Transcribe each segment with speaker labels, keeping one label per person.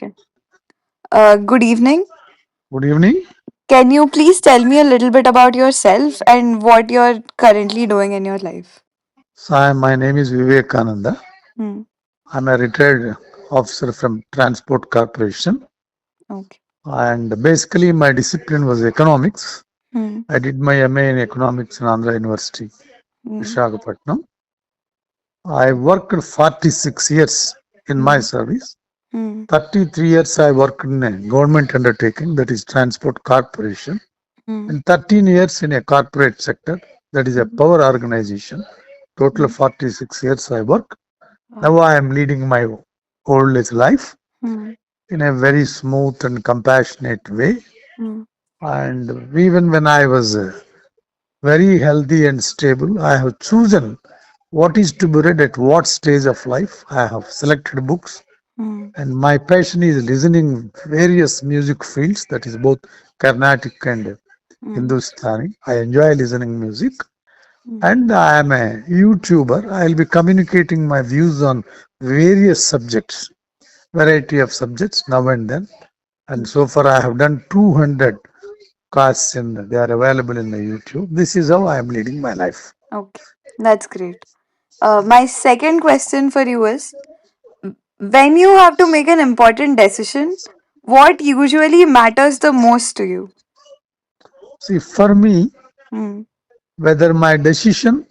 Speaker 1: Okay. Good evening.
Speaker 2: Good evening.
Speaker 1: Can you please tell me a little bit about yourself and what you're currently doing in your life?
Speaker 2: My name is Vivekananda.
Speaker 1: Hmm.
Speaker 2: I'm a retired officer from Transport Corporation,
Speaker 1: Okay.
Speaker 2: and basically my discipline was economics.
Speaker 1: Hmm.
Speaker 2: I did my MA in economics in Andhra University,
Speaker 1: Hmm.
Speaker 2: Visakhapatnam. I worked 46 years in my
Speaker 1: Hmm.
Speaker 2: service.
Speaker 1: Hmm.
Speaker 2: 33 years I worked in a government undertaking, that is Transport Corporation,
Speaker 1: Hmm.
Speaker 2: and 13 years in a corporate sector, that is a
Speaker 1: Hmm.
Speaker 2: power organization. Total
Speaker 1: Hmm.
Speaker 2: 46 years I worked. Now
Speaker 1: Wow.
Speaker 2: I am leading my old age life
Speaker 1: Hmm.
Speaker 2: in a very smooth and compassionate way.
Speaker 1: Hmm.
Speaker 2: And even when I was very healthy and stable, I have chosen what is to be read at what stage of life. I have selected books,
Speaker 1: Hmm.
Speaker 2: and my passion is listening various music fields, that is both Carnatic and
Speaker 1: Hmm.
Speaker 2: Hindustani. I enjoy listening music,
Speaker 1: Hmm.
Speaker 2: and I am a YouTuber. I'll be communicating my views on various subjects, variety of subjects now and then. And so far, I have done 200 casts in they are available in the YouTube. This is how I am leading my life.
Speaker 1: Okay. That's great. My second question for you is when you have to make an important decision, what usually matters the most to you?
Speaker 2: See, for me,
Speaker 1: Hmm.
Speaker 2: whether my decision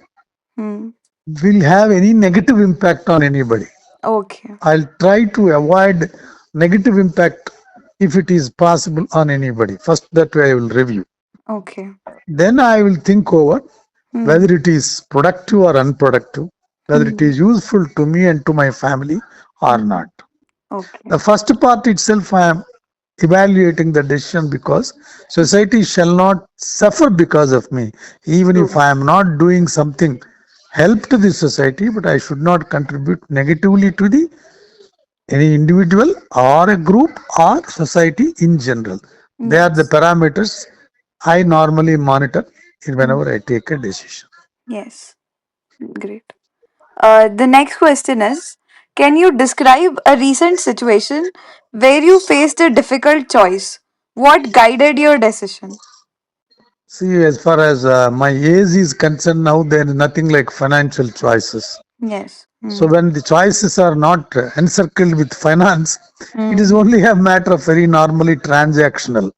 Speaker 1: Hmm.
Speaker 2: will have any negative impact on anybody,
Speaker 1: Okay.
Speaker 2: I'll try to avoid negative impact if it is possible on anybody. First, that way I will review.
Speaker 1: Okay.
Speaker 2: Then I will think over
Speaker 1: Hmm.
Speaker 2: whether it is productive or unproductive, whether it
Speaker 1: Hmm.
Speaker 2: is useful to me and to my family or
Speaker 1: Hmm.
Speaker 2: not. The
Speaker 1: Okay.
Speaker 2: first part itself, I am evaluating the decision because society shall not suffer because of me. Even if
Speaker 1: True.
Speaker 2: I am not doing something help to the society, but I should not contribute negatively to the any individual or a group or society in general. They are the
Speaker 1: Yes.
Speaker 2: parameters I normally monitor
Speaker 1: Mm.
Speaker 2: whenever I take a decision.
Speaker 1: Yes. Great. The next question is can you describe a recent situation where you faced a difficult choice? What guided your decision?
Speaker 2: See, as far as my age is concerned now, there is nothing like financial choices.
Speaker 1: Yes.
Speaker 2: So
Speaker 1: Mm.
Speaker 2: when the choices are not encircled with finance, it is
Speaker 1: Mm.
Speaker 2: only a matter of very normally transactional.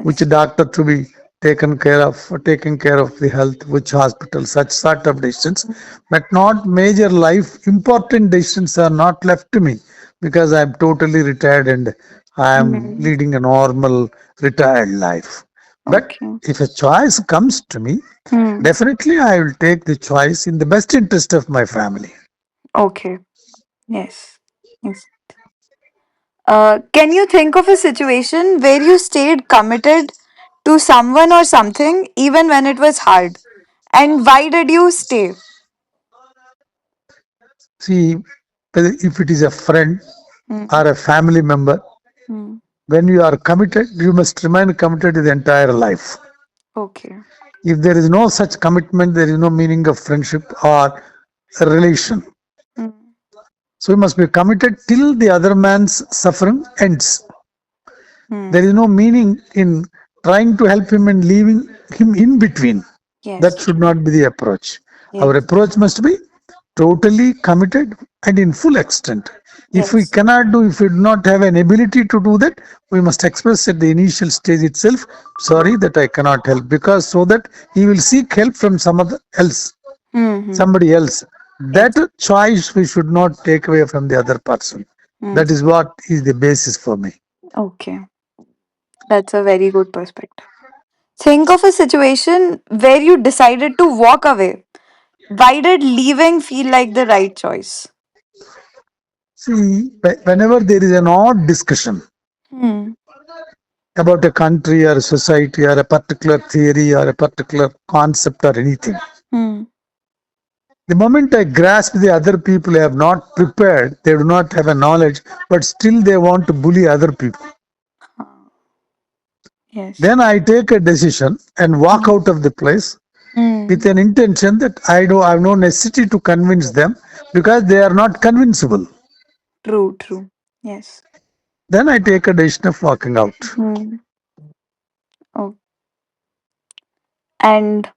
Speaker 2: Which
Speaker 1: Yes.
Speaker 2: doctor to be taking care of the health, which hospital, such sort of decisions, but not major life important decisions are not left to me because I am totally retired and I am
Speaker 1: Mm.
Speaker 2: leading a normal retired life. But
Speaker 1: Okay.
Speaker 2: if a choice comes to me,
Speaker 1: Mm.
Speaker 2: definitely I will take the choice in the best interest of my family.
Speaker 1: Okay. Yes. Yes. Can you think of a situation where you stayed committed to someone or something even when it was hard? And why did you stay?
Speaker 2: See, whether if it is a friend
Speaker 1: Mm.
Speaker 2: or a family member,
Speaker 1: Mm.
Speaker 2: when you are committed, you must remain committed the entire life.
Speaker 1: Okay.
Speaker 2: If there is no such commitment, there is no meaning of friendship or a relation.
Speaker 1: Mm.
Speaker 2: So we must be committed till the other man's suffering ends. There
Speaker 1: Mm.
Speaker 2: is no meaning in trying to help him and leaving him in between.
Speaker 1: Yes,
Speaker 2: That should
Speaker 1: true.
Speaker 2: not be the approach. Our
Speaker 1: Yes.
Speaker 2: approach must be totally committed and in full extent. If we
Speaker 1: Yes.
Speaker 2: cannot do, if we do not have an ability to do that, we must express at the initial stage itself, sorry that I cannot help, because so that he will seek help from some other else,
Speaker 1: Mm-hmm.
Speaker 2: somebody else. That
Speaker 1: Yes.
Speaker 2: choice we should not take away from the other person.
Speaker 1: Mm.
Speaker 2: That is what is the basis for me.
Speaker 1: Okay. That's a very good perspective. Think of a situation where you decided to walk away. Why did leaving feel like the right choice?
Speaker 2: See, whenever there is an odd discussion
Speaker 1: Hmm.
Speaker 2: about a country or a society or a particular theory or a particular concept or anything,
Speaker 1: Hmm.
Speaker 2: the moment I grasp the other people have not prepared, they do not have a knowledge, but still they want to bully other people.
Speaker 1: Huh. Yes.
Speaker 2: Then I take a decision and walk
Speaker 1: Hmm.
Speaker 2: out of the place with
Speaker 1: Hmm.
Speaker 2: an intention that I have no necessity to convince them because they are not convincible.
Speaker 1: True, true. Yes.
Speaker 2: Then I take a decision of walking out.
Speaker 1: Hmm. Oh. And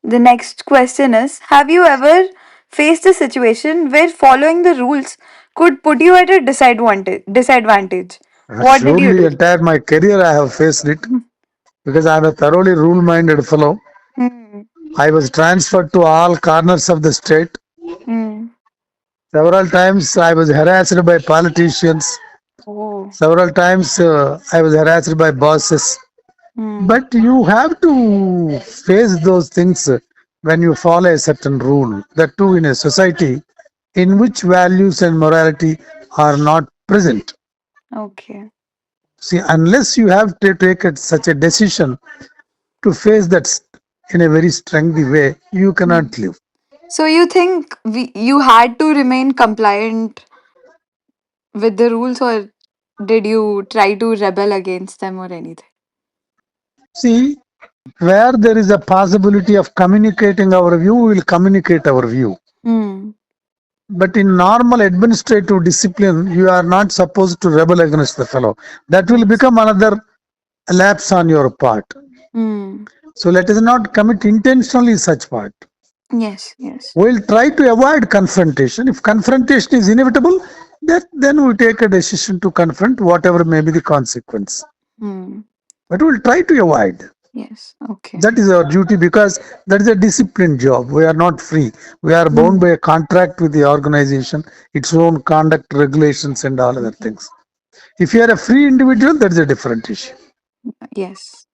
Speaker 1: the next question is, have you ever faced a situation where following the rules could put you at a disadvantage? What did you
Speaker 2: Surely,
Speaker 1: do?
Speaker 2: entire my career I have faced it because I am a thoroughly rule-minded fellow.
Speaker 1: Hmm.
Speaker 2: I was transferred to all corners of the state.
Speaker 1: Hmm.
Speaker 2: Several times I was harassed by politicians.
Speaker 1: Oh.
Speaker 2: Several times I was harassed by bosses.
Speaker 1: Hmm.
Speaker 2: But you have to face those things when you follow a certain rule. That too in a society in which values and morality are not present.
Speaker 1: Okay.
Speaker 2: See, unless you have to take such a decision to face that in a very strengthy way, you
Speaker 1: Hmm.
Speaker 2: cannot live.
Speaker 1: So you think you had to remain compliant with the rules, or did you try to rebel against them or anything?
Speaker 2: See, where there is a possibility of communicating our view, we will communicate our view.
Speaker 1: Hmm.
Speaker 2: But in normal administrative discipline, you are not supposed to rebel against the fellow. That will
Speaker 1: Yes.
Speaker 2: become another lapse on your part.
Speaker 1: Hmm.
Speaker 2: So let us not commit intentionally such part.
Speaker 1: Yes. Yes.
Speaker 2: We'll try to avoid confrontation. If confrontation is inevitable, then we take a decision to confront whatever may be the consequence.
Speaker 1: Hmm.
Speaker 2: But we'll try to avoid.
Speaker 1: Yes. Okay.
Speaker 2: That is our duty because that is a disciplined job. We are not free. We are bound
Speaker 1: Hmm.
Speaker 2: by a contract with the organization, its own conduct regulations, and all other things. If you are a free individual, that's a different issue.
Speaker 1: Yes.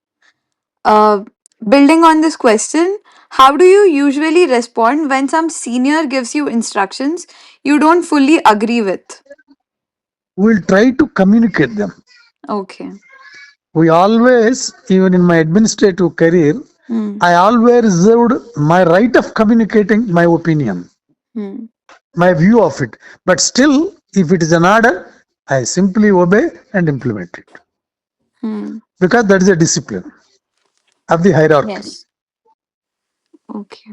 Speaker 1: Uh, Building on this question, how do you usually respond when some senior gives you instructions you don't fully agree with?
Speaker 2: We'll try to communicate them.
Speaker 1: Okay.
Speaker 2: We always, even in my administrative career,
Speaker 1: Hmm.
Speaker 2: I always reserved my right of communicating my opinion,
Speaker 1: Hmm.
Speaker 2: my view of it. But still, if it is an order, I simply obey and implement it
Speaker 1: Hmm.
Speaker 2: because that is a discipline of the hierarchy.
Speaker 1: Yes. Okay.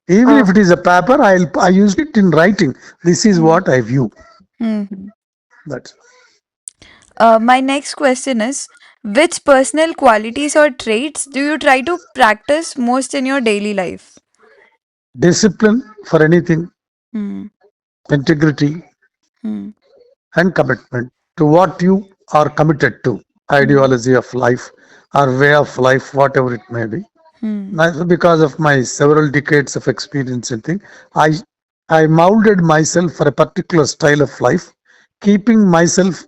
Speaker 2: Even
Speaker 1: Uh,
Speaker 2: if it is a paper, I use it in writing. This is
Speaker 1: hmm.
Speaker 2: what I view.
Speaker 1: Hmm.
Speaker 2: That's
Speaker 1: My next question is, which personal qualities or traits do you try to practice most in your daily life?
Speaker 2: discipline for anything,
Speaker 1: Hmm.
Speaker 2: integrity,
Speaker 1: Hmm.
Speaker 2: and commitment to what you are committed to,
Speaker 1: Hmm.
Speaker 2: ideology of life or way of life, whatever it may be.
Speaker 1: Hmm.
Speaker 2: Because of my several decades of experience in thing, I I molded myself for a particular style of life, keeping myself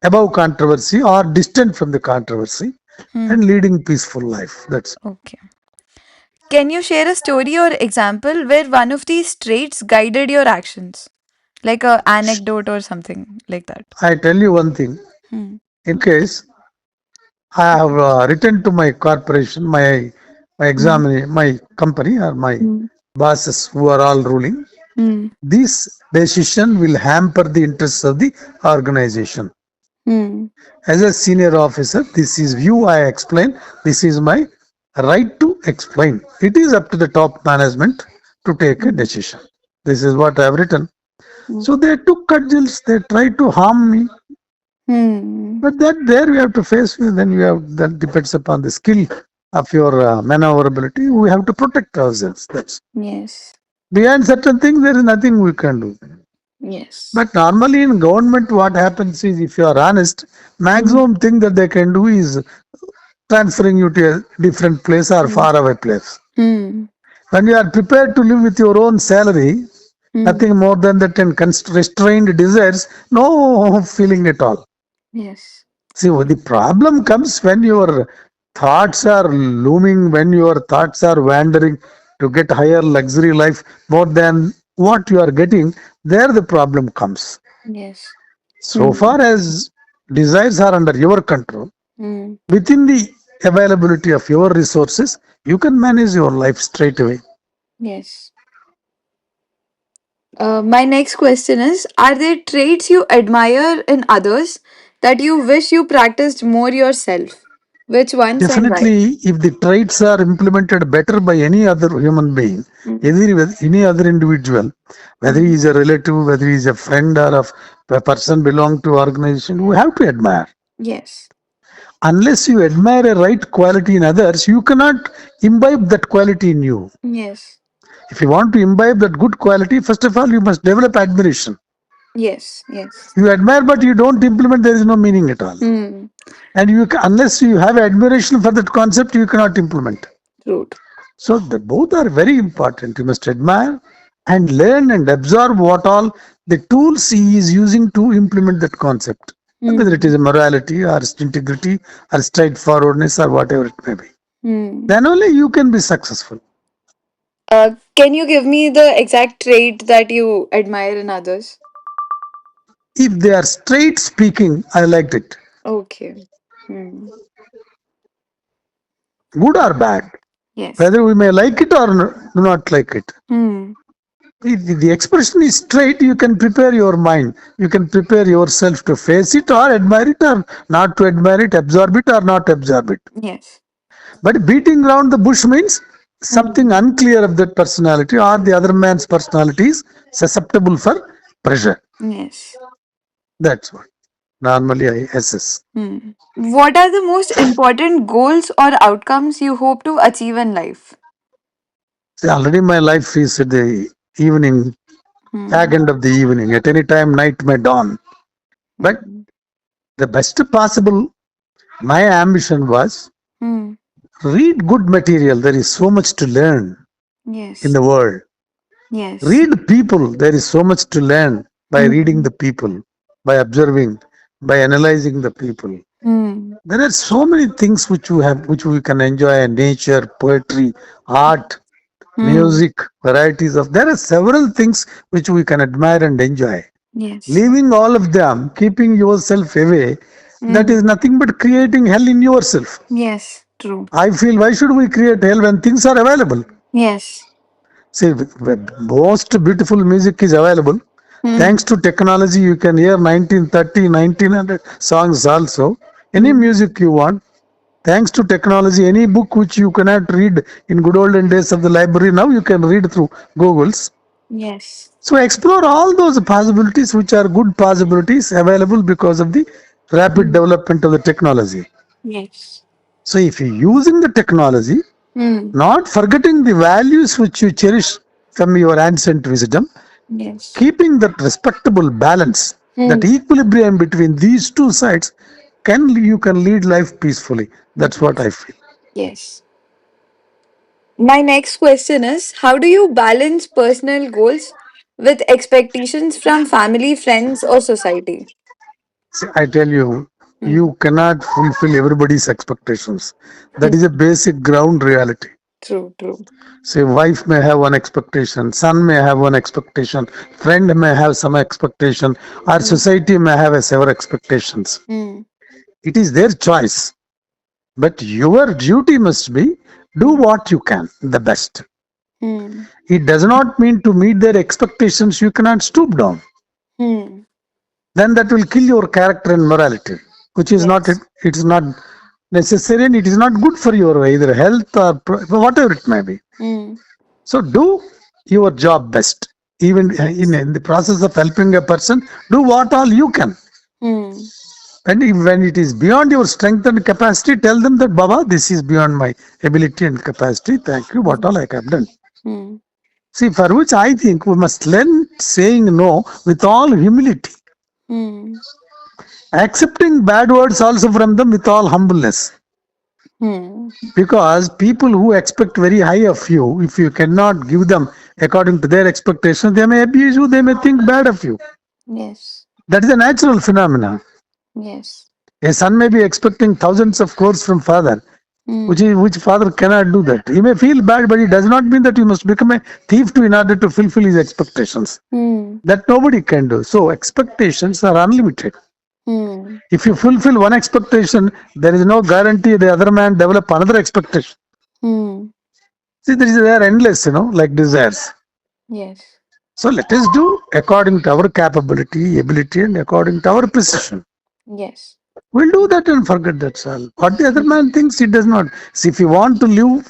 Speaker 2: above controversy or distant from the controversy
Speaker 1: Hmm.
Speaker 2: and leading peaceful life. That's
Speaker 1: Okay. Can you share a story or example where one of these traits guided your actions? Like a anecdote or something like that.
Speaker 2: I tell you one thing.
Speaker 1: Hmm.
Speaker 2: In case I have written to my corporation, my
Speaker 1: Hmm.
Speaker 2: examiner, my company or my
Speaker 1: Hmm.
Speaker 2: bosses who are all ruling,
Speaker 1: Hmm.
Speaker 2: this decision will hamper the interests of the organization.
Speaker 1: Hmm.
Speaker 2: As a senior officer, this is view I explain. This is my right to explain. It is up to the top management to take a
Speaker 1: Hmm.
Speaker 2: decision. This is what I have written.
Speaker 1: Hmm.
Speaker 2: So they took cudgels, they tried to harm me.
Speaker 1: Hmm.
Speaker 2: But that there we have to face, then we have that depends upon the skill of your maneuverability. We have to protect ourselves. That's
Speaker 1: Yes.
Speaker 2: beyond certain things, there is nothing we can do.
Speaker 1: Yes.
Speaker 2: But normally in government, what happens is if you are honest,
Speaker 1: Hmm.
Speaker 2: maximum thing that they can do is transferring you to a different place or
Speaker 1: Hmm.
Speaker 2: far away place.
Speaker 1: Hmm.
Speaker 2: When you are prepared to live with your own salary,
Speaker 1: Hmm.
Speaker 2: nothing more than that and restrained desires, no feeling at all.
Speaker 1: Yes.
Speaker 2: See, the problem comes when your thoughts are looming, when your thoughts are wandering to get higher luxury life more than what you are getting. There, the problem comes.
Speaker 1: Yes.
Speaker 2: So
Speaker 1: Hmm.
Speaker 2: far as desires are under your control,
Speaker 1: Hmm.
Speaker 2: within the availability of your resources, you can manage your life straight away.
Speaker 1: Yes. My next question is, are there traits you admire in others that you wish you practiced more yourself? Which ones and why?
Speaker 2: Definitely, if the traits are implemented better by any other human being,
Speaker 1: Mm.
Speaker 2: any other individual, whether he
Speaker 1: Mm.
Speaker 2: is a relative, whether he is a friend or a person belong to organization, we have to admire.
Speaker 1: Yes.
Speaker 2: Unless you admire a right quality in others, you cannot imbibe that quality in you.
Speaker 1: Yes.
Speaker 2: If you want to imbibe that good quality, first of all, you must develop admiration.
Speaker 1: Yes. Yes.
Speaker 2: You admire, but you don't implement, there is no meaning at all.
Speaker 1: Hmm.
Speaker 2: And unless you have admiration for that concept, you cannot implement.
Speaker 1: True.
Speaker 2: So the both are very important. You must admire and learn and absorb what all the tools he is using to implement that concept. Whether it
Speaker 1: Hmm.
Speaker 2: is morality or integrity or straightforwardness or whatever it may be.
Speaker 1: Hmm.
Speaker 2: Then only you can be successful.
Speaker 1: Can you give me the exact trait that you admire in others?
Speaker 2: If they are straight speaking, I liked it.
Speaker 1: Okay. Hmm.
Speaker 2: Good or bad.
Speaker 1: Yes.
Speaker 2: Whether we may like it or do not like it.
Speaker 1: Hmm.
Speaker 2: If the expression is straight, you can prepare your mind. You can prepare yourself to face it or admire it or not to admire it, absorb it or not absorb it.
Speaker 1: Yes.
Speaker 2: But beating around the bush means something
Speaker 1: Hmm.
Speaker 2: unclear of that personality or the other man's personality is susceptible for pressure.
Speaker 1: Yes.
Speaker 2: That's what normally I assess.
Speaker 1: Hmm. What are the most important goals or outcomes you hope to achieve in life?
Speaker 2: See, already my life is at the evening, fag
Speaker 1: Hmm.
Speaker 2: end of the evening. At any time, night may dawn. But
Speaker 1: Hmm.
Speaker 2: the best possible, my ambition was
Speaker 1: Hmm.
Speaker 2: read good material. There is so much to learn in
Speaker 1: Yes.
Speaker 2: the world.
Speaker 1: Yes.
Speaker 2: Read people. There is so much to learn by reading
Speaker 1: Hmm.
Speaker 2: the people, by observing, by analyzing the people.
Speaker 1: Hmm.
Speaker 2: There are so many things which we can enjoy: nature, poetry, art,
Speaker 1: Hmm.
Speaker 2: music, varieties of. There are several things which we can admire and enjoy.
Speaker 1: Yes.
Speaker 2: Leaving all of them, keeping yourself away, that is
Speaker 1: Hmm.
Speaker 2: nothing but creating hell in yourself.
Speaker 1: Yes. True.
Speaker 2: I feel why should we create hell when things are available?
Speaker 1: Yes.
Speaker 2: See, most beautiful music is available. Thanks
Speaker 1: Hmm.
Speaker 2: to technology, you can hear 1930, 1900 songs also. Any
Speaker 1: Hmm.
Speaker 2: music you want. Thanks to technology, any book which you cannot read in good olden days of the library, now you can read through Google's.
Speaker 1: Yes.
Speaker 2: So explore all those possibilities which are good possibilities available because of the rapid
Speaker 1: Hmm.
Speaker 2: development of the technology.
Speaker 1: Yes.
Speaker 2: So if you're using the technology,
Speaker 1: Hmm.
Speaker 2: not forgetting the values which you cherish from your ancient wisdom,
Speaker 1: Yes.
Speaker 2: keeping that respectable balance, that
Speaker 1: Hmm.
Speaker 2: equilibrium between these two sides, you can lead life peacefully. That's what
Speaker 1: Yes.
Speaker 2: I feel.
Speaker 1: Yes. My next question is, how do you balance personal goals with expectations from family, friends, or society?
Speaker 2: See, I tell you,
Speaker 1: Hmm.
Speaker 2: you cannot fulfill everybody's expectations. That is a basic ground reality.
Speaker 1: True, true.
Speaker 2: Say, wife may have one expectation, son may have one expectation, friend may have some expectation, or
Speaker 1: Hmm.
Speaker 2: society may have a several expectations.
Speaker 1: Hmm.
Speaker 2: It is their choice. But your duty must be do
Speaker 1: Hmm.
Speaker 2: what you can, the best.
Speaker 1: Hmm.
Speaker 2: It does not mean to meet their expectations, you cannot stoop down.
Speaker 1: Hmm.
Speaker 2: Then that will kill your character and morality, which is not,
Speaker 1: Yes.
Speaker 2: it's not necessary and it is not good for your either health or whatever it may be.
Speaker 1: Hmm.
Speaker 2: So do your job best. Even
Speaker 1: Yes.
Speaker 2: in the process of helping a person, do what all you can.
Speaker 1: Hmm.
Speaker 2: And when it is beyond your strength and capacity, tell them that Baba, this is beyond my ability and capacity. Thank you. What
Speaker 1: Hmm.
Speaker 2: all I have done.
Speaker 1: Hmm.
Speaker 2: See, for which I think we must learn saying no with all humility,
Speaker 1: Hmm.
Speaker 2: accepting bad words also from them with all humbleness.
Speaker 1: Hmm.
Speaker 2: Because people who expect very high of you, if you cannot give them according to their expectations, they may abuse you, they may think bad of you.
Speaker 1: Yes.
Speaker 2: That is a natural phenomenon.
Speaker 1: Yes.
Speaker 2: A son may be expecting thousands of crores from father,
Speaker 1: Hmm.
Speaker 2: which father cannot do that. He may feel bad, but it does not mean that you must become a thief to in order to fulfill his expectations.
Speaker 1: Hmm.
Speaker 2: That nobody can do. So expectations are unlimited.
Speaker 1: Hmm.
Speaker 2: If you fulfill one expectation, there is no guarantee the other man develop another expectation.
Speaker 1: Hmm.
Speaker 2: See, they are endless, like desires.
Speaker 1: Yes.
Speaker 2: So let us do according to our capability, ability, and according to our precision.
Speaker 1: Yes.
Speaker 2: We'll do that and forget that's all. What the other man thinks, he does not. See, if you want to live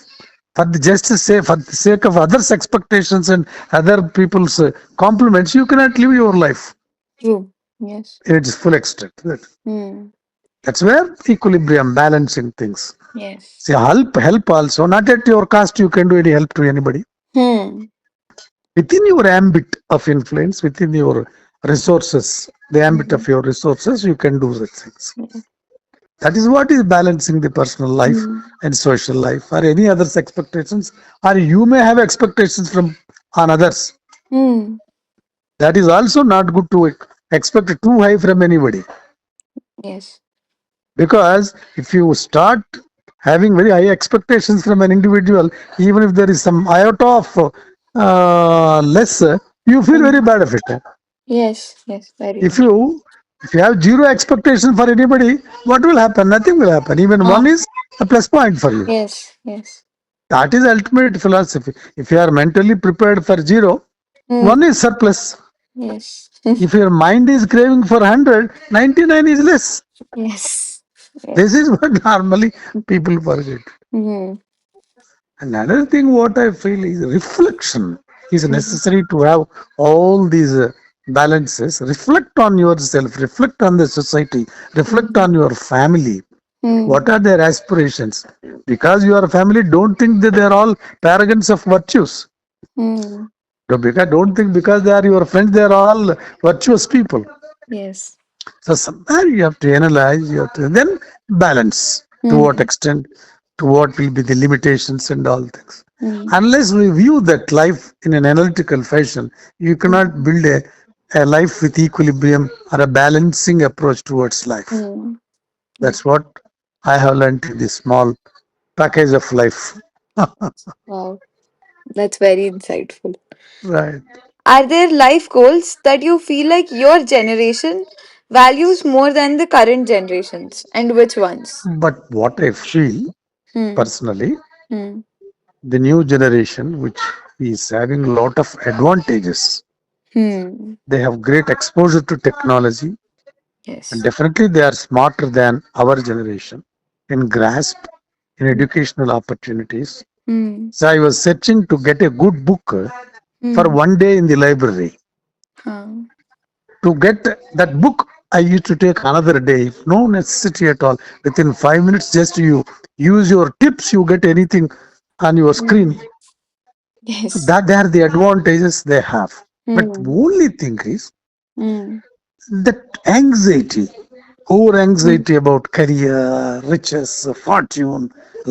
Speaker 2: for the just to say for the sake of others' expectations and other people's compliments, you cannot live your life
Speaker 1: True. Yes.
Speaker 2: in its full extent.
Speaker 1: Hmm.
Speaker 2: That's where equilibrium, balancing things.
Speaker 1: Yes.
Speaker 2: See, help also. Not at your cost, you can do any help to anybody.
Speaker 1: Hmm.
Speaker 2: Within your ambit of influence, within your resources, the ambit
Speaker 1: Hmm.
Speaker 2: of your resources, you can do such things.
Speaker 1: Yeah.
Speaker 2: That is what is balancing the personal life
Speaker 1: Hmm.
Speaker 2: and social life, or any others' expectations, or you may have expectations from on others.
Speaker 1: Hmm.
Speaker 2: That is also not good to expect too high from anybody.
Speaker 1: Yes.
Speaker 2: Because if you start having very high expectations from an individual, even if there is some iota of less, you feel very
Speaker 1: Hmm.
Speaker 2: bad of it.
Speaker 1: Yes. Yes. Very
Speaker 2: If
Speaker 1: much.
Speaker 2: you if you have zero expectation for anybody, what will happen? Nothing will happen. Even one
Speaker 1: Ah.
Speaker 2: is a plus point for you.
Speaker 1: Yes. Yes.
Speaker 2: That is ultimate philosophy. If you are mentally prepared for zero, one
Speaker 1: Hmm.
Speaker 2: is surplus.
Speaker 1: Yes.
Speaker 2: If your mind is craving for 100, 99 is less.
Speaker 1: Yes.
Speaker 2: This
Speaker 1: Yes.
Speaker 2: is what normally people forget.
Speaker 1: Hmm.
Speaker 2: Another thing, what I feel is reflection is
Speaker 1: Hmm.
Speaker 2: necessary to have all these balances. Reflect on yourself, reflect on the society, reflect
Speaker 1: Hmm.
Speaker 2: on your family. What
Speaker 1: Hmm.
Speaker 2: are their aspirations? Because your family, don't think that they are all paragons of virtues.
Speaker 1: Hmm.
Speaker 2: So because don't think because they are your friends, they are all virtuous people.
Speaker 1: Yes.
Speaker 2: So somewhere you have to analyze, you have to then balance to what
Speaker 1: Hmm.
Speaker 2: extent, to what will be the limitations and all things.
Speaker 1: Hmm.
Speaker 2: Unless we view that life in an analytical fashion, you cannot
Speaker 1: Hmm.
Speaker 2: build a life with equilibrium or a balancing approach towards life.
Speaker 1: Hmm.
Speaker 2: That's what I have learned in this small package of life.
Speaker 1: Wow. That's very insightful.
Speaker 2: Right.
Speaker 1: Are there life goals that you feel like your generation values more than the current generations? And which ones?
Speaker 2: But what I feel
Speaker 1: Hmm.
Speaker 2: personally,
Speaker 1: Hmm.
Speaker 2: the new generation, which is having a lot of advantages,
Speaker 1: Hmm.
Speaker 2: they have great exposure to technology, and
Speaker 1: Yes.
Speaker 2: definitely they are smarter than our generation in grasp in educational opportunities.
Speaker 1: Hmm.
Speaker 2: So I was searching to get a good book for
Speaker 1: Hmm.
Speaker 2: one day in the library.
Speaker 1: Huh.
Speaker 2: To get that book, I used to take another day, no necessity at all. Within 5 minutes, just you use your tips, you get anything on your
Speaker 1: Hmm.
Speaker 2: screen. So
Speaker 1: Yes.
Speaker 2: that they are the advantages they have. But the
Speaker 1: Hmm.
Speaker 2: only thing is
Speaker 1: Hmm.
Speaker 2: that anxiety, over
Speaker 1: Hmm.
Speaker 2: anxiety about career, riches, fortune,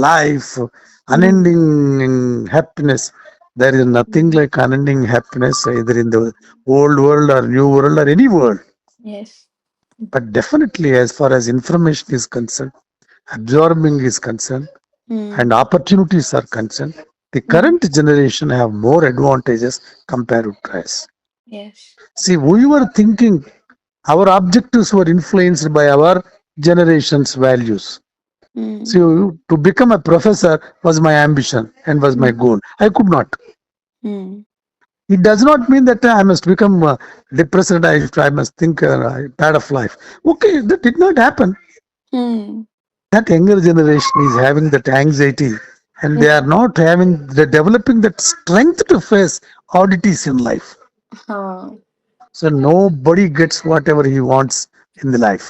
Speaker 2: life,
Speaker 1: Hmm.
Speaker 2: unending happiness. There is nothing
Speaker 1: Hmm.
Speaker 2: like unending happiness either in the old world or new world or any world.
Speaker 1: Yes.
Speaker 2: But definitely, as far as information is concerned, absorbing is concerned,
Speaker 1: Hmm.
Speaker 2: and opportunities are concerned, the
Speaker 1: Hmm.
Speaker 2: current generation have more advantages compared to us.
Speaker 1: Yes.
Speaker 2: See, we were thinking our objectives were influenced by our generation's values.
Speaker 1: Hmm.
Speaker 2: So, to become a professor was my ambition and was my
Speaker 1: Hmm.
Speaker 2: goal. I could not.
Speaker 1: Hmm.
Speaker 2: It does not mean that I must become depressed. I must think bad of life. Okay, that did not happen.
Speaker 1: Hmm.
Speaker 2: That younger generation is having that anxiety, and they are
Speaker 1: Hmm.
Speaker 2: not having, they're developing that strength to face oddities in life.
Speaker 1: Huh.
Speaker 2: So nobody gets whatever he wants in the life.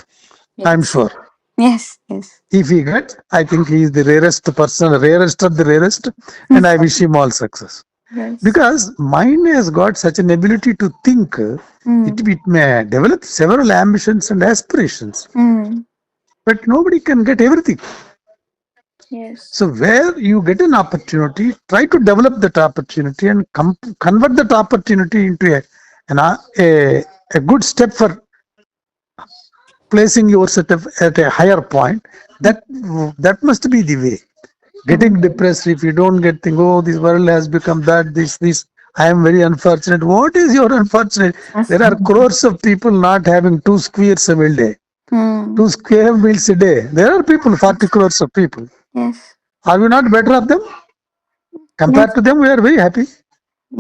Speaker 2: I'm
Speaker 1: Yes.
Speaker 2: sure.
Speaker 1: Yes. Yes.
Speaker 2: If he gets, I think he is the rarest person, rarest of the rarest, and I wish him all success.
Speaker 1: Yes.
Speaker 2: Because mind has got such an ability to think,
Speaker 1: Hmm.
Speaker 2: it may develop several ambitions and aspirations,
Speaker 1: Hmm.
Speaker 2: but nobody can get everything.
Speaker 1: Yes.
Speaker 2: So where you get an opportunity, try to develop that opportunity and convert that opportunity into a good step for placing yourself at a higher point.
Speaker 1: Hmm.
Speaker 2: That must be the way. Getting
Speaker 1: Hmm.
Speaker 2: depressed if you don't get think, oh, this world has become that, this. I am very unfortunate. What is your unfortunate? There are crores of people not having two squares a meal day,
Speaker 1: Hmm.
Speaker 2: two square meals a day. There are people, 40 crores of people.
Speaker 1: Yes.
Speaker 2: Are we not better of them? Compared
Speaker 1: Yes.
Speaker 2: to them, we are very happy.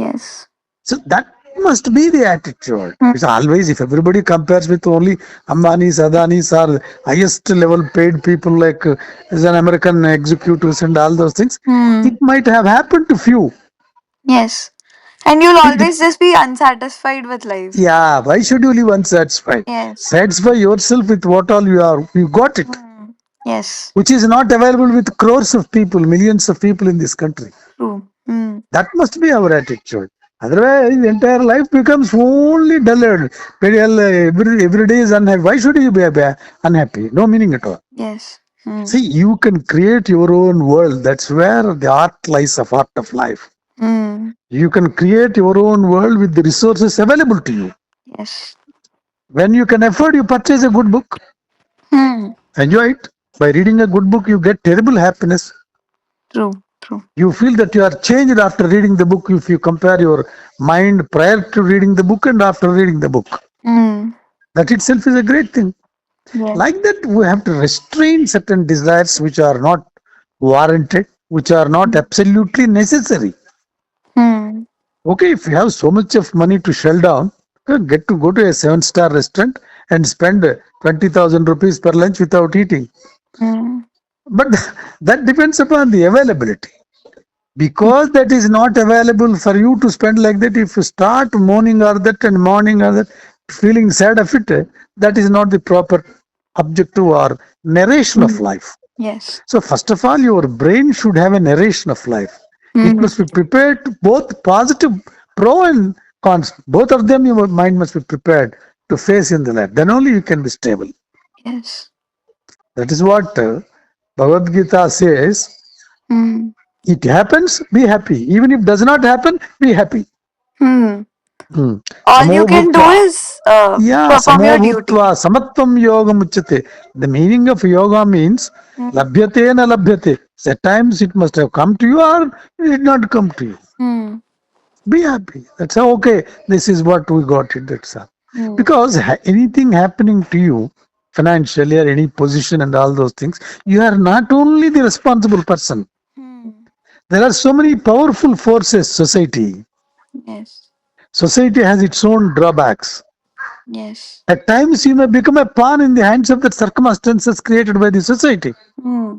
Speaker 1: Yes.
Speaker 2: So that Must be the attitude.
Speaker 1: Hmm.
Speaker 2: It's always, if everybody compares with only Ambanis, Adanis, or highest level paid people like as an American executives and all those things, it
Speaker 1: Hmm.
Speaker 2: might have happened to few.
Speaker 1: Yes. And you'll
Speaker 2: It,
Speaker 1: always just be unsatisfied with life.
Speaker 2: yeah, why should you live unsatisfied?
Speaker 1: Yes.
Speaker 2: Satisfy yourself with what all you are. You got it,
Speaker 1: Hmm. Yes.
Speaker 2: which is not available with crores of people, millions of people in this country.
Speaker 1: True. Hmm.
Speaker 2: That must be our attitude. Otherwise, the entire life becomes only dullard. Every day is unhappy. Why should you be unhappy? No meaning at all.
Speaker 1: Yes. Hmm.
Speaker 2: See, you can create your own world. That's where the art lies of art of life.
Speaker 1: Hmm.
Speaker 2: You can create your own world with the resources available to you.
Speaker 1: Yes.
Speaker 2: When you can afford, you purchase a good book.
Speaker 1: Hmm.
Speaker 2: Enjoy it. By reading a good book, you get terrible happiness.
Speaker 1: True. True.
Speaker 2: You feel that you are changed after reading the book if you compare your mind prior to reading the book and after reading the book.
Speaker 1: Hmm.
Speaker 2: That itself is a great thing.
Speaker 1: Yes.
Speaker 2: Like that, we have to restrain certain desires which are not warranted, which are not absolutely necessary.
Speaker 1: Hmm.
Speaker 2: Okay, if you have so much of money to shell down, get to go to a seven-star restaurant and spend 20,000 rupees per lunch without eating.
Speaker 1: Hmm.
Speaker 2: But that depends upon the availability. Because that is not available for you to spend like that, if you start moaning or that and morning or that, feeling sad of it, that is not the proper objective or narration of
Speaker 1: Hmm.
Speaker 2: life.
Speaker 1: Yes.
Speaker 2: So first of all, your brain should have a narration of life. It
Speaker 1: Hmm.
Speaker 2: must be prepared to both positive, pro and cons. Both of them, your mind must be prepared to face in the life. Then only you can be stable.
Speaker 1: Yes.
Speaker 2: That is what Bhagavad Gita says.
Speaker 1: Hmm.
Speaker 2: It happens, be happy. Even if does not happen, be happy.
Speaker 1: Hmm.
Speaker 2: Hmm.
Speaker 1: All
Speaker 2: Samo
Speaker 1: you can do
Speaker 2: bhutva.
Speaker 1: is
Speaker 2: Yeah,
Speaker 1: perform
Speaker 2: samo
Speaker 1: your
Speaker 2: bhutva
Speaker 1: duty.
Speaker 2: samatvam yoga muchate. The meaning of yoga means
Speaker 1: Hmm.
Speaker 2: labhyate na labhyate. At times it must have come to you or it did not come to you.
Speaker 1: Hmm.
Speaker 2: Be happy. That's how, okay, this is what we got it. That's all.
Speaker 1: Hmm.
Speaker 2: Because anything happening to you, financially or any position and all those things, you are not only the responsible person.
Speaker 1: Hmm.
Speaker 2: There are so many powerful forces, society.
Speaker 1: Yes.
Speaker 2: Society has its own drawbacks.
Speaker 1: Yes.
Speaker 2: At times, you may become a pawn in the hands of the circumstances created by the society.
Speaker 1: Hmm.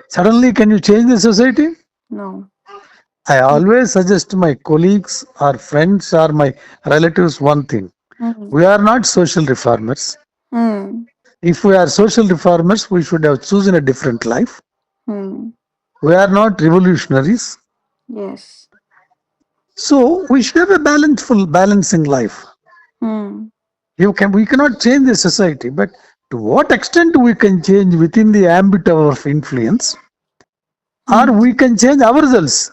Speaker 2: Suddenly, can you change the society?
Speaker 1: No.
Speaker 2: I always suggest to my colleagues or friends or my relatives one thing.
Speaker 1: Hmm.
Speaker 2: We are not social reformers.
Speaker 1: Hmm.
Speaker 2: If we are social reformers, we should have chosen a different life.
Speaker 1: Hmm.
Speaker 2: We are not revolutionaries.
Speaker 1: Yes.
Speaker 2: So we should have a balancing life.
Speaker 1: Hmm.
Speaker 2: We cannot change the society, but to what extent we can change within the ambit of influence, or
Speaker 1: Hmm.
Speaker 2: we can change ourselves.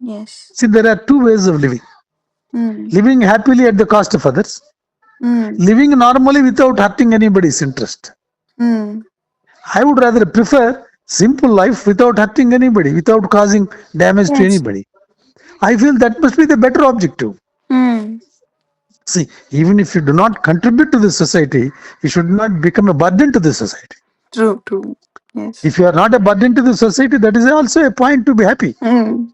Speaker 1: Yes.
Speaker 2: See, there are two ways of living:
Speaker 1: Hmm.
Speaker 2: living happily at the cost of others,
Speaker 1: Hmm.
Speaker 2: living normally without hurting anybody's interest.
Speaker 1: Hmm.
Speaker 2: I would rather prefer simple life without hurting anybody, without causing damage to
Speaker 1: Yes.
Speaker 2: anybody. I feel that must be the better objective.
Speaker 1: Hmm.
Speaker 2: See, even if you do not contribute to the society, you should not become a burden to the society.
Speaker 1: True. True. Yes.
Speaker 2: If you are not a burden to the society, that is also a point to be happy.
Speaker 1: Hmm.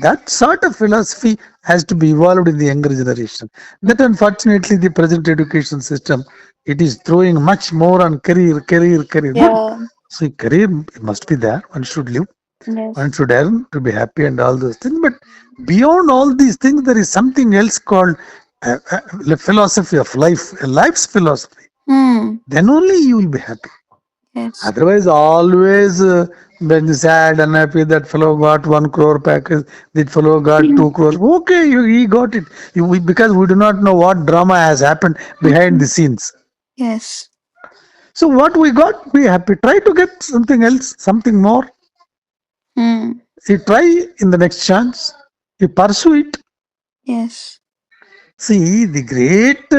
Speaker 2: That sort of philosophy has to be evolved in the younger generation. That unfortunately the present education system, it is throwing much more on career. Good.
Speaker 1: Yeah.
Speaker 2: So career must be there. One should live. One
Speaker 1: Yes.
Speaker 2: should earn to be happy and all those things. But beyond all these things, there is something else called the philosophy of life, a life's philosophy.
Speaker 1: Hmm.
Speaker 2: Then only you will be happy.
Speaker 1: Yes.
Speaker 2: Otherwise, always when sad, unhappy, that fellow got 1 crore package, that fellow got 2 crores. Okay, he got it. Because we do not know what drama has happened behind
Speaker 1: Hmm.
Speaker 2: the scenes.
Speaker 1: Yes.
Speaker 2: So what we got, be happy. Try to get something else, something more.
Speaker 1: Hmm.
Speaker 2: You try in the next chance. You pursue it.
Speaker 1: Yes.
Speaker 2: See, the great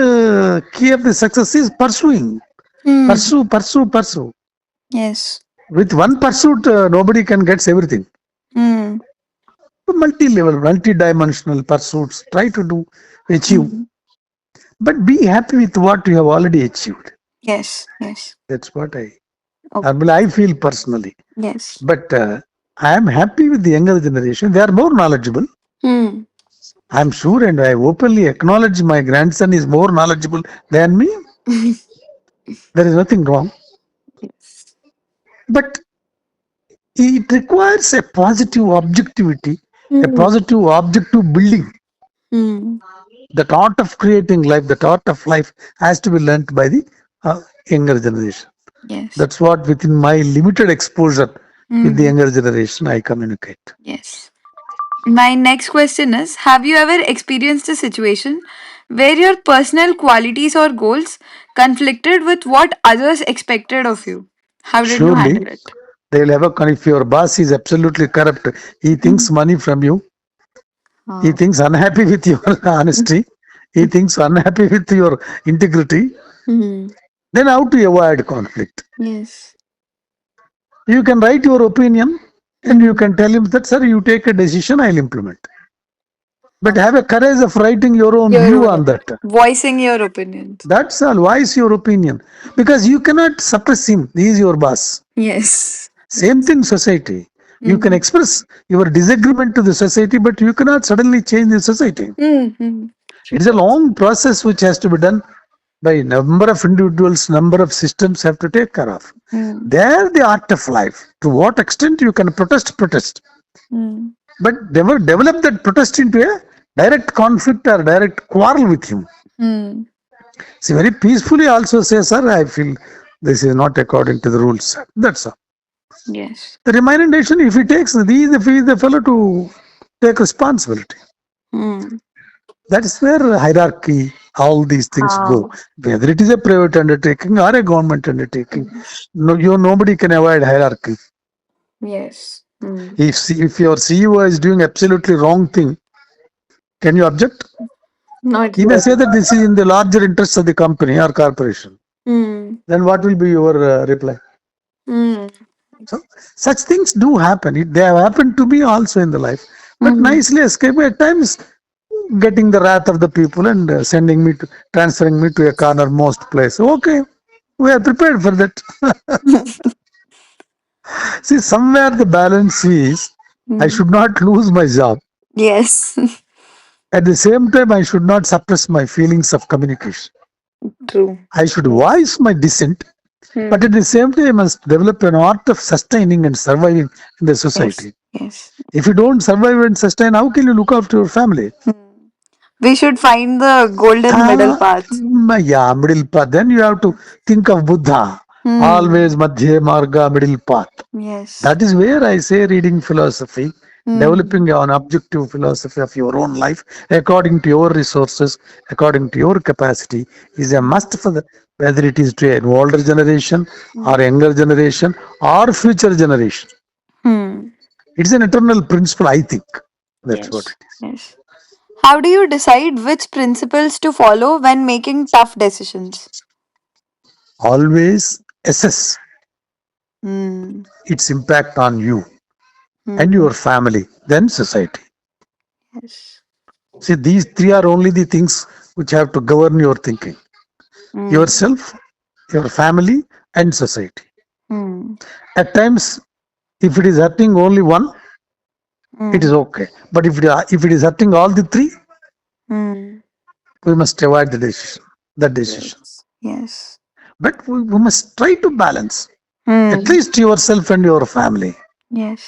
Speaker 2: key of the success is pursuing.
Speaker 1: Hmm.
Speaker 2: Pursue.
Speaker 1: Yes.
Speaker 2: With one pursuit, nobody can get everything.
Speaker 1: Hmm.
Speaker 2: Multi-level, multi-dimensional pursuits. Try to achieve,
Speaker 1: Hmm.
Speaker 2: but be happy with what you have already achieved.
Speaker 1: Yes. Yes.
Speaker 2: That's what
Speaker 1: Okay.
Speaker 2: I feel personally.
Speaker 1: Yes.
Speaker 2: But I am happy with the younger generation. They are more knowledgeable.
Speaker 1: Hmm.
Speaker 2: I'm sure and I openly acknowledge my grandson is more knowledgeable than me. There is nothing wrong.
Speaker 1: Yes.
Speaker 2: But it requires a positive objectivity, a
Speaker 1: Hmm.
Speaker 2: positive objective building.
Speaker 1: Hmm.
Speaker 2: That art of creating life, that art of life has to be learnt by the younger generation.
Speaker 1: Yes.
Speaker 2: That's what within my limited exposure with the
Speaker 1: Hmm.
Speaker 2: younger generation I communicate.
Speaker 1: Yes. My next question is, have you ever experienced a situation where your personal qualities or goals conflicted with what others expected of you? How did you
Speaker 2: Surely
Speaker 1: handle it?
Speaker 2: they will have a if your boss is absolutely corrupt, he thinks
Speaker 1: Mhm.
Speaker 2: money from you, he
Speaker 1: Ah.
Speaker 2: thinks unhappy with your honesty, he thinks unhappy with your integrity,
Speaker 1: Mhm.
Speaker 2: then how to avoid conflict?
Speaker 1: Yes.
Speaker 2: You can write your opinion and you
Speaker 1: Mhm.
Speaker 2: can tell him that, sir, you take a decision, I'll implement. But
Speaker 1: Ah.
Speaker 2: have a courage of writing your own
Speaker 1: Your
Speaker 2: view
Speaker 1: own
Speaker 2: on that.
Speaker 1: voicing your opinions.
Speaker 2: That's all. Voice your opinion. Because you cannot suppress him. He is your boss.
Speaker 1: Yes.
Speaker 2: Same
Speaker 1: Yes.
Speaker 2: thing, society. You can
Speaker 1: Mhm.
Speaker 2: express your disagreement to the society, but you cannot suddenly change the society.
Speaker 1: Mhm.
Speaker 2: It is a long process which has to be done by number of individuals, number of systems have to take care of.
Speaker 1: Mm.
Speaker 2: There, the art of life. To what extent you can protest,
Speaker 1: Mm.
Speaker 2: but never develop that protest into a direct conflict or direct quarrel with him.
Speaker 1: Mm.
Speaker 2: See, very peacefully also say, sir, I feel this is not according to the rules. That's all.
Speaker 1: Yes.
Speaker 2: The recommendation, if he takes, he is the fellow to take responsibility.
Speaker 1: Mm.
Speaker 2: That is where hierarchy, all these things
Speaker 1: Ah.
Speaker 2: go. Whether it is a private undertaking or a government undertaking,
Speaker 1: Yes.
Speaker 2: nobody can avoid hierarchy.
Speaker 1: Yes. Mm.
Speaker 2: If your CEO is doing absolutely wrong thing, can you object?
Speaker 1: Not
Speaker 2: He may
Speaker 1: yet.
Speaker 2: say that this is in the larger interest of the company or corporation.
Speaker 1: Mm.
Speaker 2: Then what will be your reply?
Speaker 1: Mm.
Speaker 2: So such things do happen. They have happened to me also in the life, but
Speaker 1: Mm.
Speaker 2: nicely escape at times, getting the wrath of the people and transferring me to a cornermost place. Okay, we are prepared for that. See, somewhere the balance is I
Speaker 1: Mm.
Speaker 2: should not lose my job.
Speaker 1: Yes.
Speaker 2: At the same time, I should not suppress my feelings of communication.
Speaker 1: True.
Speaker 2: I should
Speaker 1: Yes.
Speaker 2: voice my dissent, but
Speaker 1: Mm.
Speaker 2: at the same time, I must develop an art of sustaining and surviving in the
Speaker 1: Yes.
Speaker 2: society.
Speaker 1: Yes.
Speaker 2: If you don't survive and sustain, how can you look after your family?
Speaker 1: Mm. We should find the golden middle path.
Speaker 2: Yeah, middle path. Then you have to think of Buddha.
Speaker 1: Hmm.
Speaker 2: Always Madhya Marga, middle path.
Speaker 1: Yes.
Speaker 2: That is where I say reading philosophy,
Speaker 1: Hmm.
Speaker 2: developing an objective philosophy of your own life according to your resources, according to your capacity, is a must for the whether it is to an older generation or
Speaker 1: Hmm.
Speaker 2: younger generation or future generation.
Speaker 1: Hmm.
Speaker 2: It's an eternal principle, I think. That's what
Speaker 1: Yes.
Speaker 2: it is.
Speaker 1: Yes. How do you decide which principles to follow when making tough decisions?
Speaker 2: Always assess
Speaker 1: Hmm.
Speaker 2: its impact on you and
Speaker 1: Hmm.
Speaker 2: your family, then society.
Speaker 1: Yes.
Speaker 2: See, these three are only the things which have to govern your thinking:
Speaker 1: Hmm.
Speaker 2: yourself, your family, and society.
Speaker 1: Hmm.
Speaker 2: At times, if it is hurting only one, it is
Speaker 1: Hmm.
Speaker 2: okay. But if it is hurting all the three,
Speaker 1: Hmm.
Speaker 2: we must avoid that decision.
Speaker 1: Yes. Yes.
Speaker 2: But we must try to balance at
Speaker 1: Hmm.
Speaker 2: least yourself and your family
Speaker 1: Yes.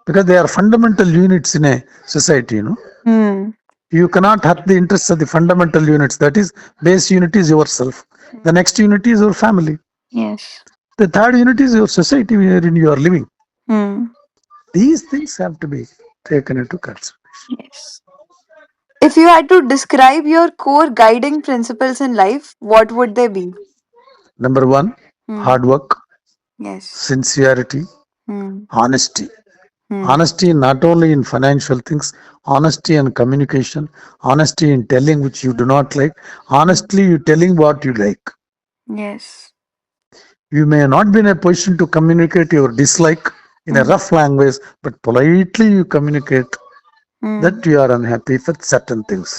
Speaker 2: because they are fundamental units in a society.
Speaker 1: Hmm.
Speaker 2: You cannot hurt the interests of the fundamental units. That is, base unit is yourself. The next unit is your family.
Speaker 1: Yes.
Speaker 2: The third unit is your society wherein you are living.
Speaker 1: Hmm.
Speaker 2: These things have to be taken into consideration.
Speaker 1: Yes. If you had to describe your core guiding principles in life, what would they be?
Speaker 2: Number one,
Speaker 1: Hmm.
Speaker 2: hard work,
Speaker 1: Yes.
Speaker 2: sincerity,
Speaker 1: Hmm.
Speaker 2: honesty.
Speaker 1: Hmm.
Speaker 2: Honesty not only in financial things, honesty in communication, honesty in telling which you do not like,
Speaker 1: Hmm.
Speaker 2: honestly you telling what you like.
Speaker 1: Yes.
Speaker 2: You may not be in a position to communicate your dislike in a
Speaker 1: Hmm.
Speaker 2: rough language, but politely you communicate
Speaker 1: Hmm.
Speaker 2: that you are unhappy with certain things.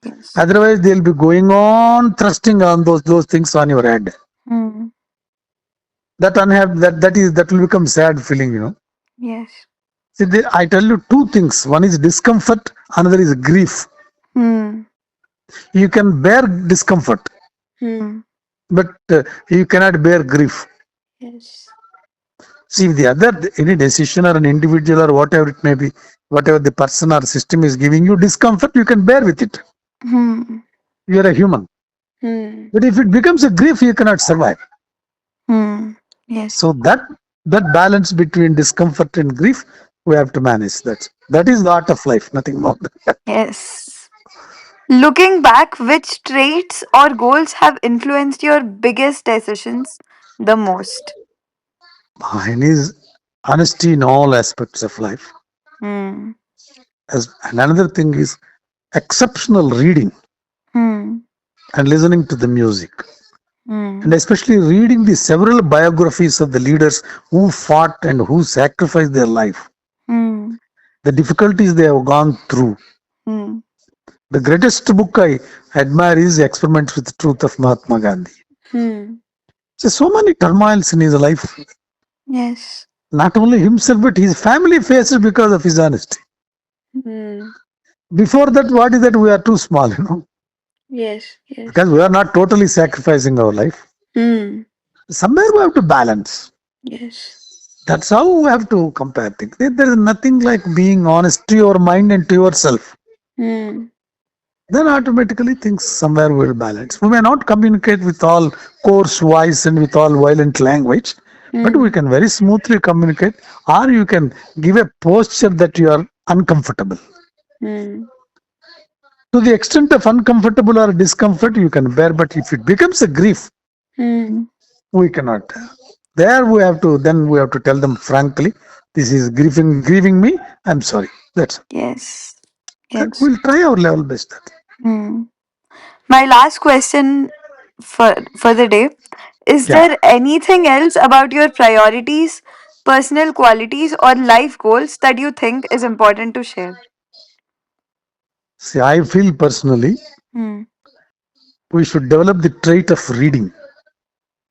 Speaker 1: Yes.
Speaker 2: Otherwise, they'll be going on thrusting on those things on your head.
Speaker 1: Hmm.
Speaker 2: That unhappy that will become sad feeling.
Speaker 1: Yes.
Speaker 2: See, I tell you two things. One is discomfort, another is grief.
Speaker 1: Hmm.
Speaker 2: You can bear discomfort,
Speaker 1: Hmm.
Speaker 2: but you cannot bear grief.
Speaker 1: Yes.
Speaker 2: See, the other, any decision or an individual or whatever it may be, whatever the person or system is giving you discomfort, you can bear with it.
Speaker 1: Hmm.
Speaker 2: You are a human.
Speaker 1: Hmm.
Speaker 2: But if it becomes a grief, you cannot survive.
Speaker 1: Hmm. Yes.
Speaker 2: So that balance between discomfort and grief, we have to manage. That is the art of life, nothing more.
Speaker 1: Yes. Looking back, which traits or goals have influenced your biggest decisions the most?
Speaker 2: Mine is honesty in all aspects of life.
Speaker 1: Hmm.
Speaker 2: As and another thing is exceptional reading
Speaker 1: Hmm.
Speaker 2: and listening to the music, and
Speaker 1: Hmm.
Speaker 2: especially reading the several biographies of the leaders who fought and who sacrificed their life,
Speaker 1: Hmm.
Speaker 2: the difficulties they have gone through.
Speaker 1: Hmm.
Speaker 2: The greatest book I admire is Experiments with the Truth of Mahatma Gandhi.
Speaker 1: Hmm.
Speaker 2: So many turmoils in his life,
Speaker 1: Yes.
Speaker 2: not only himself but his family faced because of his honesty.
Speaker 1: Hmm.
Speaker 2: Before that, what is that? We are too small,
Speaker 1: Yes. Yes.
Speaker 2: because we are not totally sacrificing our life.
Speaker 1: Hmm.
Speaker 2: Somewhere we have to balance.
Speaker 1: Yes.
Speaker 2: That's how we have to compare things. There is nothing like being honest to your mind and to yourself.
Speaker 1: Hmm.
Speaker 2: Then automatically things somewhere will balance. We may not communicate with all coarse voice and with all violent language, but we
Speaker 1: Hmm.
Speaker 2: can very smoothly communicate, or you can give a posture that you are uncomfortable.
Speaker 1: Hmm.
Speaker 2: To the extent of uncomfortable or discomfort, you can bear, but if it becomes a grief,
Speaker 1: Hmm.
Speaker 2: we cannot. There we have to tell them frankly, this is grieving me. I'm sorry.
Speaker 1: Yes.
Speaker 2: That
Speaker 1: Yes.
Speaker 2: we'll try our level best.
Speaker 1: Hmm. My last question for the day: is
Speaker 2: Yeah.
Speaker 1: there anything else about your priorities, personal qualities, or life goals that you think is important to share?
Speaker 2: See, I feel personally
Speaker 1: Hmm.
Speaker 2: we should develop the trait of reading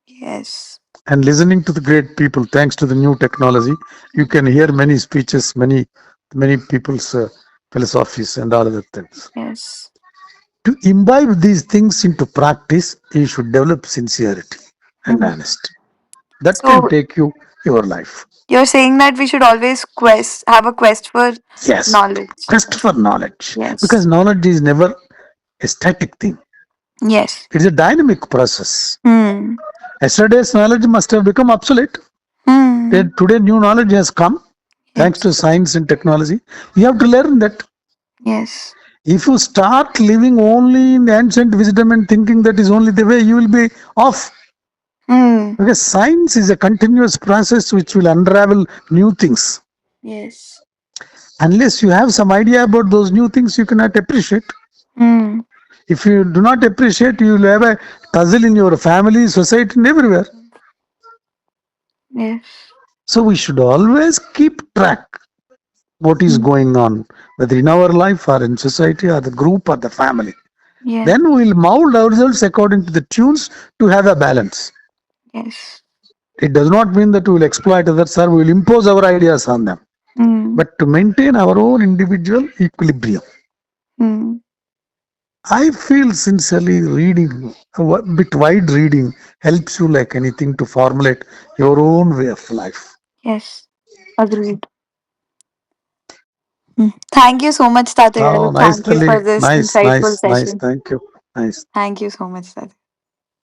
Speaker 1: Yes.
Speaker 2: and listening to the great people. Thanks to the new technology, you can hear many speeches, many people's philosophies and all other things.
Speaker 1: Yes.
Speaker 2: To imbibe these things into practice, you should develop sincerity and
Speaker 1: Hmm.
Speaker 2: honesty. That can
Speaker 1: So
Speaker 2: take you your life.
Speaker 1: you're saying that we should always have a quest for
Speaker 2: Yes,
Speaker 1: knowledge.
Speaker 2: quest for knowledge, because
Speaker 1: Yes.
Speaker 2: knowledge is never a static thing.
Speaker 1: Yes.
Speaker 2: It is a dynamic process.
Speaker 1: Hmm.
Speaker 2: Yesterday's knowledge must have become obsolete.
Speaker 1: Hmm.
Speaker 2: Today, new knowledge has come thanks
Speaker 1: Yes.
Speaker 2: to science and technology. You have to learn that.
Speaker 1: Yes.
Speaker 2: If you start living only in ancient wisdom and thinking that is only the way, you will be off.
Speaker 1: Hmm.
Speaker 2: Because science is a continuous process which will unravel new things.
Speaker 1: Yes.
Speaker 2: Unless you have some idea about those new things, you cannot appreciate.
Speaker 1: Hmm.
Speaker 2: If you do not appreciate, you will have a tussle in your family, society, and everywhere.
Speaker 1: Yes.
Speaker 2: So we should always keep track what is
Speaker 1: Hmm.
Speaker 2: going on, whether in our life or in society or the group or the family.
Speaker 1: Yeah.
Speaker 2: Then we will mold ourselves according to the tunes to have a balance.
Speaker 1: Yes.
Speaker 2: It does not mean that we will exploit others or we will impose our ideas on them,
Speaker 1: Hmm.
Speaker 2: but to maintain our own individual equilibrium.
Speaker 1: Hmm.
Speaker 2: I feel sincerely reading, a bit wide reading helps you like anything to formulate your own way of life.
Speaker 1: Yes. Agreed. Hmm. Thank you so much,
Speaker 2: Oh,
Speaker 1: Tatayal.
Speaker 2: nice,
Speaker 1: Thank you
Speaker 2: Tali.
Speaker 1: for this
Speaker 2: Nice,
Speaker 1: insightful
Speaker 2: nice, nice.
Speaker 1: session.
Speaker 2: Thank you. Nice.
Speaker 1: Thank you so much, Tatayal.